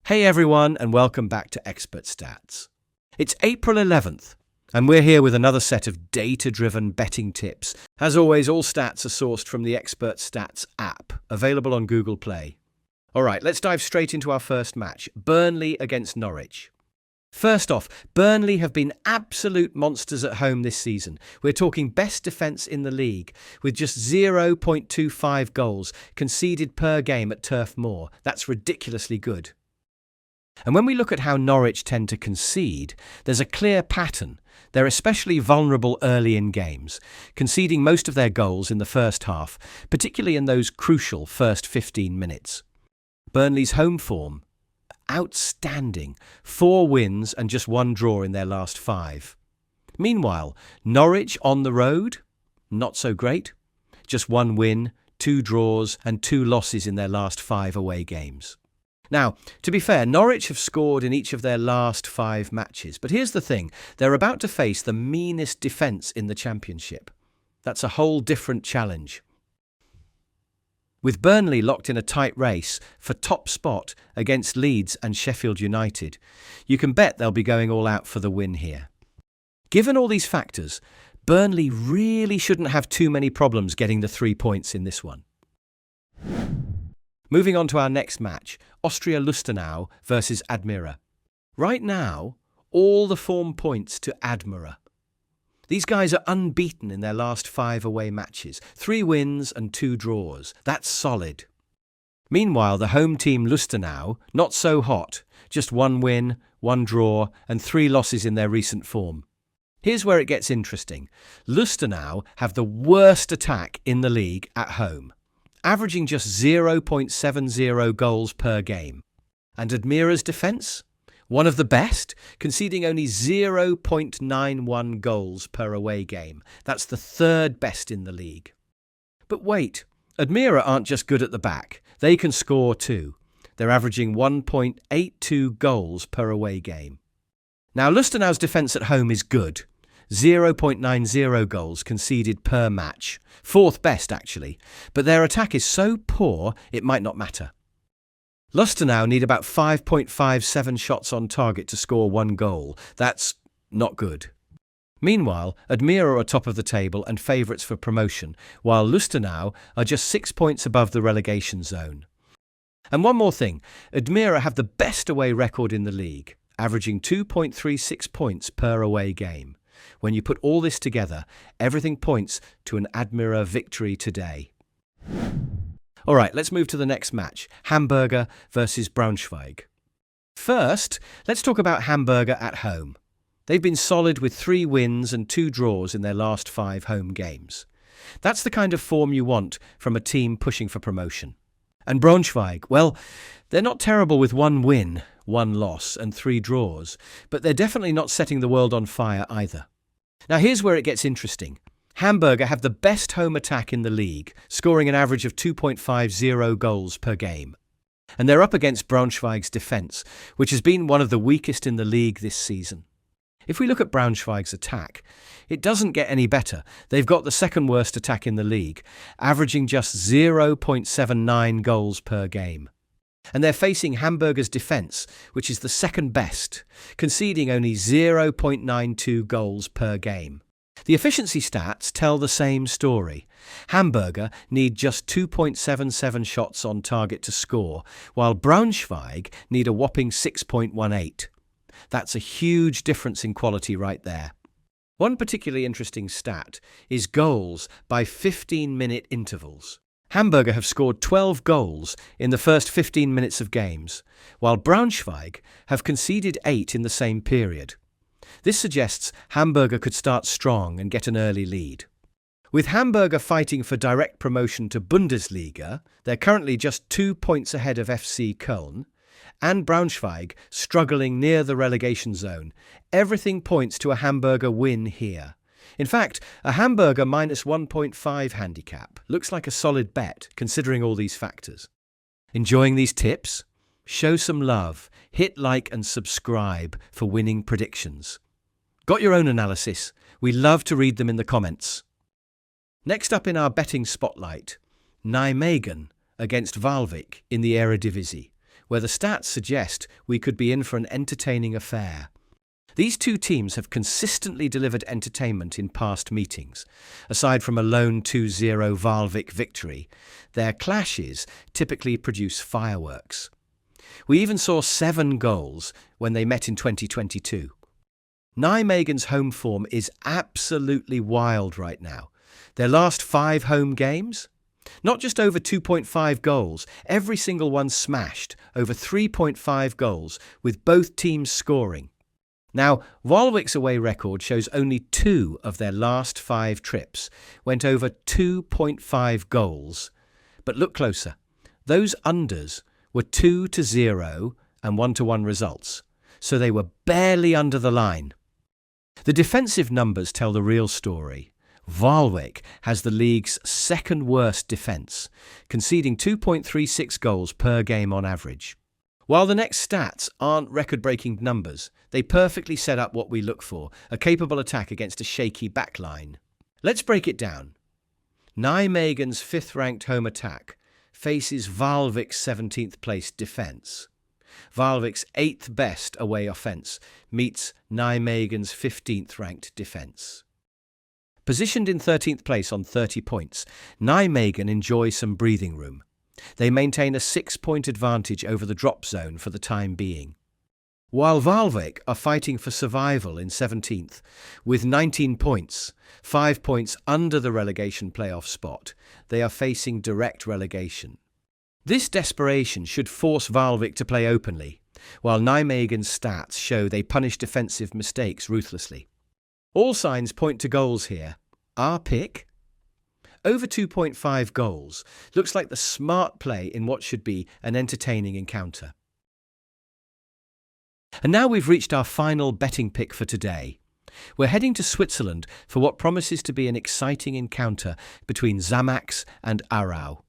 Hey everyone, and welcome back to XpertStats. It's April 11th, and we're here with another set of data-driven betting tips. As always, all stats are sourced from the XpertStats app, available on Google Play. All right, let's dive straight into our first match, Burnley against Norwich. First off, Burnley have been absolute monsters at home this season. We're talking best defence in the league, with just 0.25 goals conceded per game at Turf Moor. That's ridiculously good. And when we look at how Norwich tend to concede, there's a clear pattern. They're especially vulnerable early in games, conceding most of their goals in the first half, particularly in those crucial first 15 minutes. Burnley's home form, outstanding. 4 wins and just 1 draw in their last 5. Meanwhile, Norwich on the road, not so great. Just 1 win, 2 draws and 2 losses in their last 5 away games. Now, to be fair, Norwich have scored in each of their last 5 matches. But here's the thing, they're about to face the meanest defence in the Championship. That's a whole different challenge. With Burnley locked in a tight race for top spot against Leeds and Sheffield United, you can bet they'll be going all out for the win here. Given all these factors, Burnley really shouldn't have too many problems getting the 3 points in this one. Moving on to our next match, Austria-Lustenau versus Admira. Right now, all the form points to Admira. These guys are unbeaten in their last 5 away matches, 3 wins and 2 draws. That's solid. Meanwhile, the home team Lustenau, not so hot, just 1 win, 1 draw and 3 losses in their recent form. Here's where it gets interesting. Lustenau have the worst attack in the league at home, averaging just 0.70 goals per game. And Admira's defence? One of the best, conceding only 0.91 goals per away game. That's the 3rd best in the league. But wait, Admira aren't just good at the back. They can score too. They're averaging 1.82 goals per away game. Now, Lustenau's defence at home is good. 0.90 goals conceded per match. 4th best, actually. But their attack is so poor, it might not matter. Lustenau need about 5.57 shots on target to score 1 goal. That's not good. Meanwhile, Admira are top of the table and favourites for promotion, while Lustenau are just 6 points above the relegation zone. And one more thing, Admira have the best away record in the league, averaging 2.36 points per away game. When you put all this together, everything points to an Admira victory today. All right, let's move to the next match, Hamburger versus Braunschweig. First, let's talk about Hamburger at home. They've been solid with 3 wins and 2 draws in their last 5 home games. That's the kind of form you want from a team pushing for promotion. And Braunschweig, well, they're not terrible with 1 win, 1 loss and 3 draws, but they're definitely not setting the world on fire either. Now here's where it gets interesting. Hamburger have the best home attack in the league, scoring an average of 2.50 goals per game. And they're up against Braunschweig's defence, which has been one of the weakest in the league this season. If we look at Braunschweig's attack, it doesn't get any better. They've got the 2nd worst attack in the league, averaging just 0.79 goals per game. And they're facing Hamburger's defence, which is the 2nd best, conceding only 0.92 goals per game. The efficiency stats tell the same story. Hamburger need just 2.77 shots on target to score, while Braunschweig need a whopping 6.18. That's a huge difference in quality right there. One particularly interesting stat is goals by 15-minute intervals. Hamburger have scored 12 goals in the first 15 minutes of games, while Braunschweig have conceded 8 in the same period. This suggests Hamburger could start strong and get an early lead. With Hamburger fighting for direct promotion to Bundesliga, they're currently just 2 points ahead of FC Köln, and Braunschweig struggling near the relegation zone. Everything points to a Hamburger win here. In fact, a Hamburger minus 1.5 handicap looks like a solid bet, considering all these factors. Enjoying these tips? Show some love, hit like and subscribe for winning predictions. Got your own analysis? We love to read them in the comments. Next up in our betting spotlight, Nijmegen against Waalwijk in the Eredivisie. where the stats suggest we could be in for an entertaining affair. These two teams have consistently delivered entertainment in past meetings. Aside from a lone 2-0 Valvik victory, their clashes typically produce fireworks. We even saw 7 goals when they met in 2022. Nijmegen's home form is absolutely wild right now. Their last 5 home games? Not just over 2.5 goals, every single one smashed, over 3.5 goals, with both teams scoring. Now, Valvik's away record shows only 2 of their last 5 trips went over 2.5 goals. But look closer. Those unders were 2-0 and 1-1 results, so they were barely under the line. The defensive numbers tell the real story. Valvik has the league's second worst defence, conceding 2.36 goals per game on average. While the next stats aren't record-breaking numbers, they perfectly set up what we look for, a capable attack against a shaky backline. Let's break it down. Nijmegen's 5th-ranked home attack faces Valvik's 17th-placed defence. Valvik's 8th best away offence meets Nijmegen's 15th-ranked defence. Positioned in 13th place on 30 points, Nijmegen enjoy some breathing room. They maintain a 6-point advantage over the drop zone for the time being. While Valvik are fighting for survival in 17th, with 19 points, 5 points under the relegation playoff spot, they are facing direct relegation. This desperation should force Valvik to play openly, while Nijmegen's stats show they punish defensive mistakes ruthlessly. All signs point to goals here. Our pick? Over 2.5 goals looks like the smart play in what should be an entertaining encounter. And now we've reached our final betting pick for today. We're heading to Switzerland for what promises to be an exciting encounter between Xamax and Aarau.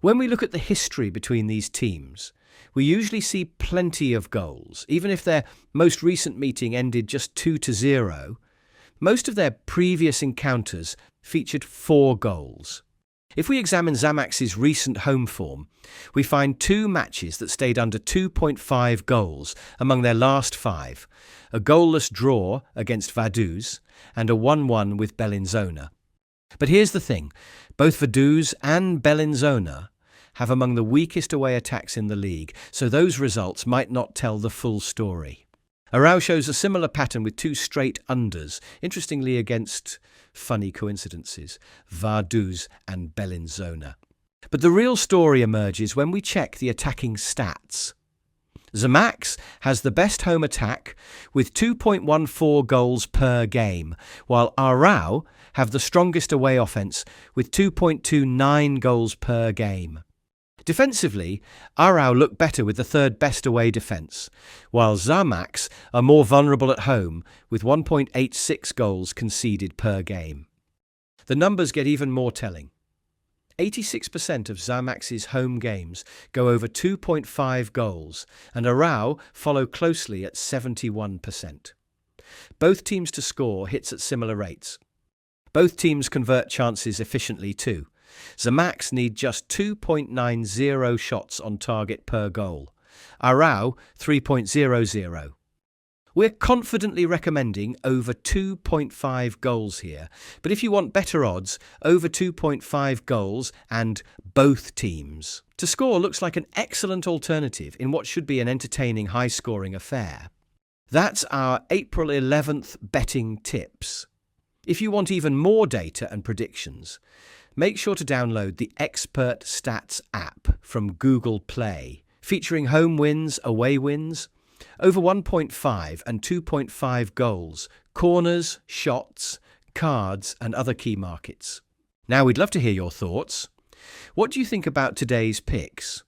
When we look at the history between these teams, we usually see plenty of goals. Even if their most recent meeting ended just 2-0, most of their previous encounters featured 4 goals. If we examine Xamax's recent home form, we find 2 matches that stayed under 2.5 goals among their last 5, a goalless draw against Vaduz and a 1-1 with Bellinzona. But here's the thing, both Vaduz and Bellinzona have among the weakest away attacks in the league, so those results might not tell the full story. Aarau shows a similar pattern with 2 straight unders, interestingly against funny coincidences, Vaduz and Bellinzona. But the real story emerges when we check the attacking stats. Xamax has the best home attack with 2.14 goals per game, while Aarau have the strongest away offence with 2.29 goals per game. Defensively, Aarau look better with the 3rd best away defence, while Xamax are more vulnerable at home with 1.86 goals conceded per game. The numbers get even more telling. 86% of Xamax's home games go over 2.5 goals, and Aarau follow closely at 71%. Both teams to score hits at similar rates. Both teams convert chances efficiently too. Xamax need just 2.90 shots on target per goal. Aarau 3.00. We're confidently recommending over 2.5 goals here, but if you want better odds, over 2.5 goals and both teams to score looks like an excellent alternative in what should be an entertaining high-scoring affair. That's our April 11th betting tips. If you want even more data and predictions, make sure to download the XpertStats app from Google Play, featuring home wins, away wins, over 1.5 and 2.5 goals, corners, shots, cards, and other key markets. Now, we'd love to hear your thoughts. What do you think about today's picks?